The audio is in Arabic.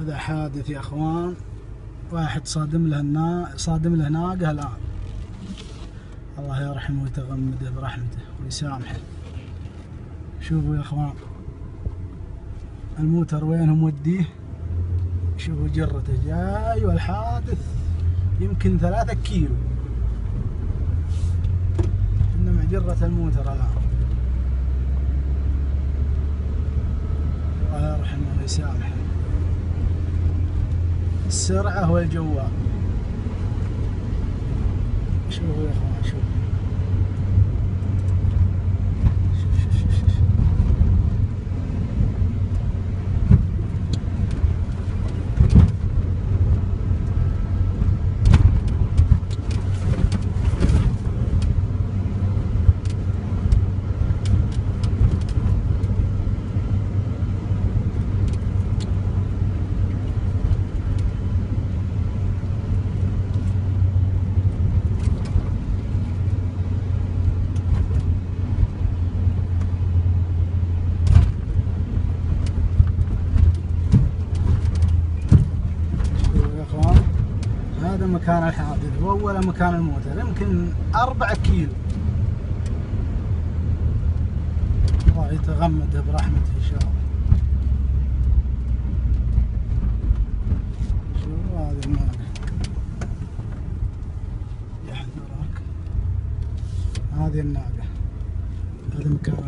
هذا حادث يا اخوان، واحد صادم له ناقة الآن. الله يرحمه ويتغمده برحمته ويسامحه. شوفوا يا اخوان الموتر وين موديه، شوفوا جرته جاي، والحادث يمكن 3 كيلو. إنما جرة الموتر الآن. الله يرحمه ويسامحه. السرعة والجوال. شوفوا يا اخوان، شوفوا هذا مكان الحادث، وأول مكان الموتر يمكن 4 كيلو. الله يتغمده برحمته إن شاء الله. شوفوا هذه الناقة، يحذرك. هذه الناقة، هذا مكان